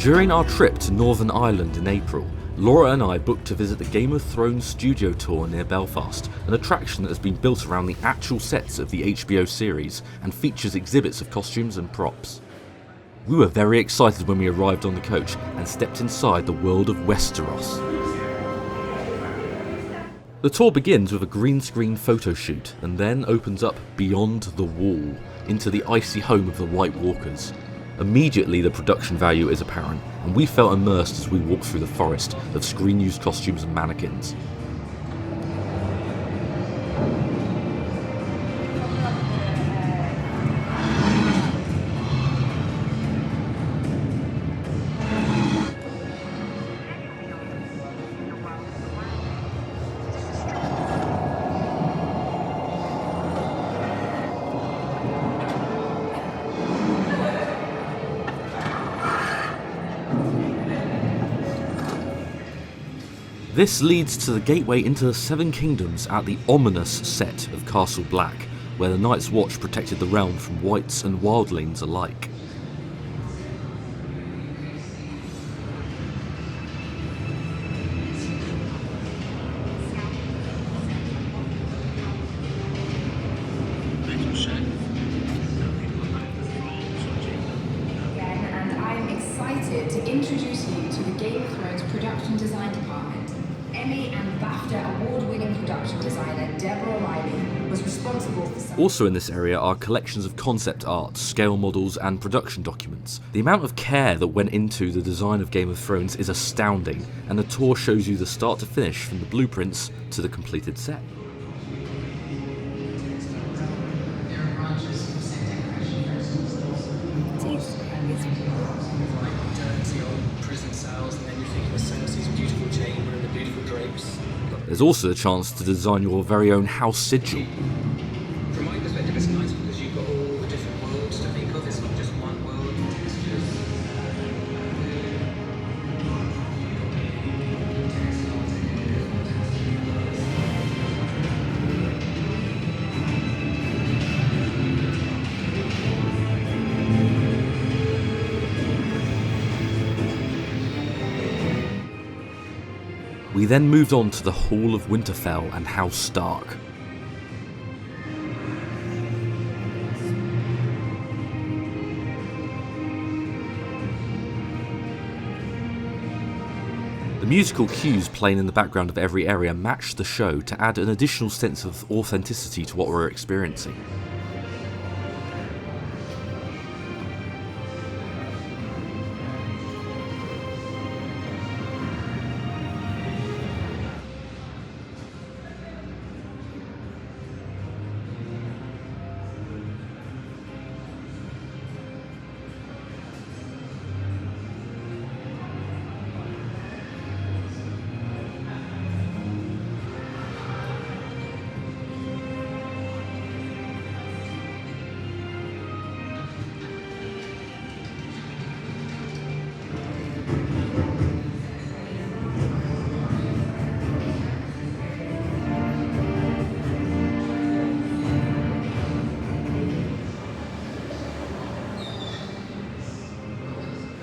During our trip to Northern Ireland in April, Laura and I booked to visit the Game of Thrones studio tour near Belfast, an attraction that has been built around the actual sets of the HBO series and features exhibits of costumes and props. We were very excited when we arrived on the coach and stepped inside the world of Westeros. The tour begins with a green screen photo shoot and then opens up beyond the wall into the icy home of the White Walkers. Immediately the production value is apparent, and we felt immersed as we walked through the forest of screen-used costumes and mannequins. This leads to the gateway into the Seven Kingdoms at the ominous set of Castle Black, where the Night's Watch protected the realm from wights and wildlings alike. And I'm excited to introduce you to the Game of Thrones production design department. Emmy and BAFTA award-winning production designer Deborah Riley was responsible for some. Also in this area are collections of concept art, scale models and production documents. The amount of care that went into the design of Game of Thrones is astounding, and the tour shows you the start to finish from the blueprints to the completed set. There's also a chance to design your very own house sigil. From my perspective, it's nice because you've got all the different worlds to think of. It's not just one world. We then moved on to the Hall of Winterfell and House Stark. The musical cues playing in the background of every area matched the show to add an additional sense of authenticity to what we're experiencing.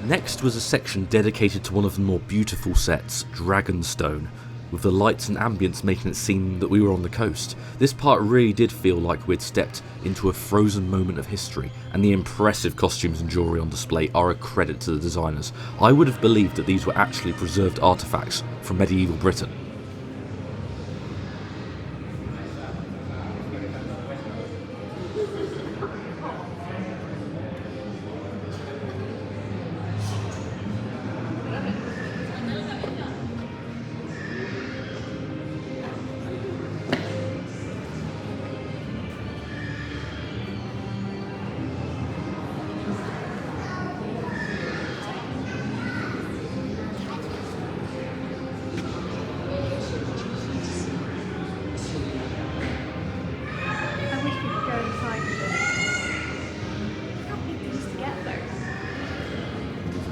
Next was a section dedicated to one of the more beautiful sets, Dragonstone, with the lights and ambience making it seem that we were on the coast. This part really did feel like we'd stepped into a frozen moment of history, and the impressive costumes and jewellery on display are a credit to the designers. I would have believed that these were actually preserved artefacts from medieval Britain.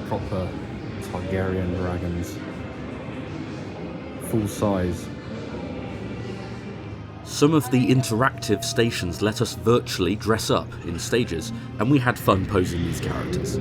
Proper Targaryen dragons. Full size. Some of the interactive stations let us virtually dress up in stages, and we had fun posing these characters.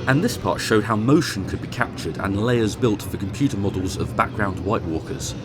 And this part showed how motion could be captured and layers built for computer models of background White Walkers.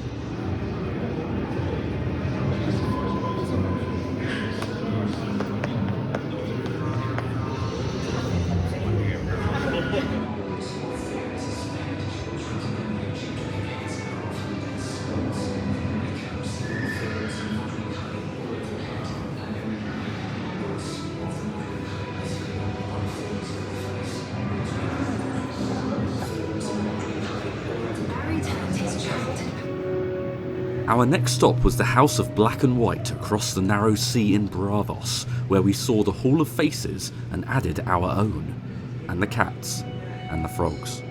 Our next stop was the House of Black and White across the narrow sea in Bravos, where we saw the Hall of Faces and added our own, and the cats, and the frogs.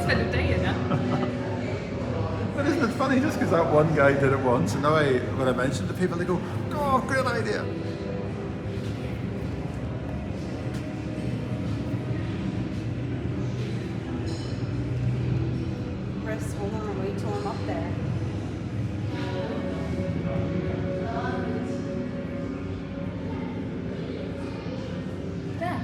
Spend a day in that. But isn't it funny, just because that one guy did it once, and now when I mention it to people, they go, "Oh, great idea." Chris, hold on, wait till I'm up there. There.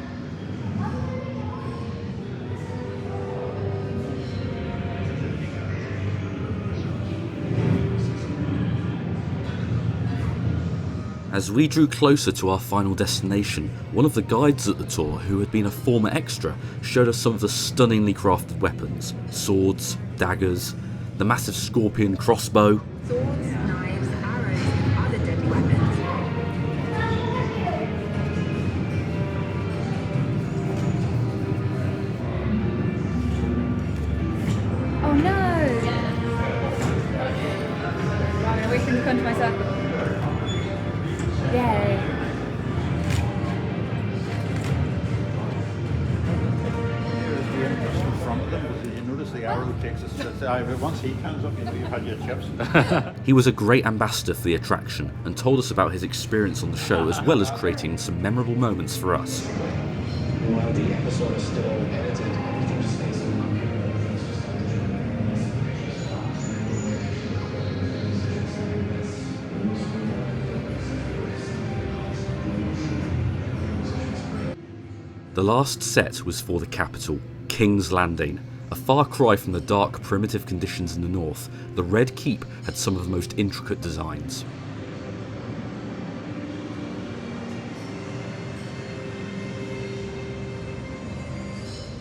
As we drew closer to our final destination, one of the guides at the tour, who had been a former extra, showed us some of the stunningly crafted weapons: swords, daggers, the massive scorpion crossbow. Swords, knives, arrows, and other deadly weapons. Oh no! I'm gonna wait for him to come to my circle. Yay! Here's the entrance in front of them. You notice the arrow takes us to the eye, but once he comes up, you know you've had your chips. He was a great ambassador for the attraction and told us about his experience on the show, as well as creating some memorable moments for us. While the episode is still edited on DeepSpaceLuke. The last set was for the capital, King's Landing. A far cry from the dark, primitive conditions in the north, the Red Keep had some of the most intricate designs.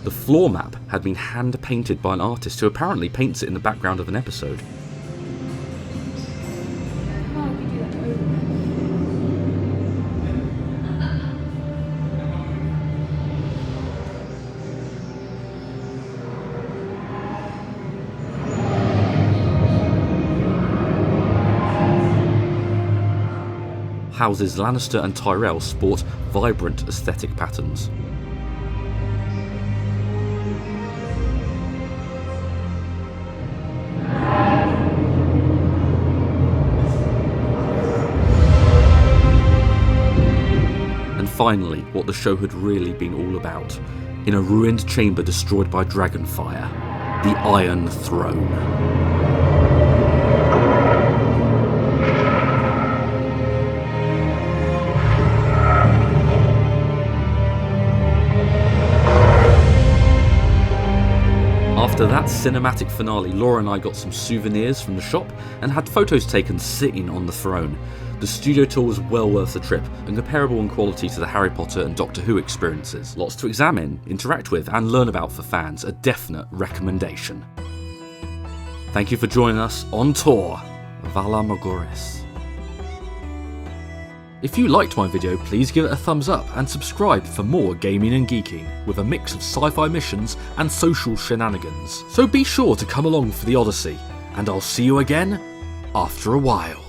The floor map had been hand-painted by an artist who apparently paints it in the background of an episode. How could you do that over? Houses Lannister and Tyrell sport vibrant aesthetic patterns. And finally, what the show had really been all about. In a ruined chamber destroyed by dragonfire, the Iron Throne. After that cinematic finale, Laura and I got some souvenirs from the shop and had photos taken sitting on the throne. The studio tour was well worth the trip and comparable in quality to the Harry Potter and Doctor Who experiences. Lots to examine, interact with and learn about for fans, a definite recommendation. Thank you for joining us on tour, Vala Mogoris. If you liked my video, please give it a thumbs up and subscribe for more gaming and geeking, with a mix of sci-fi missions and social shenanigans. So be sure to come along for the Odyssey, and I'll see you again after a while.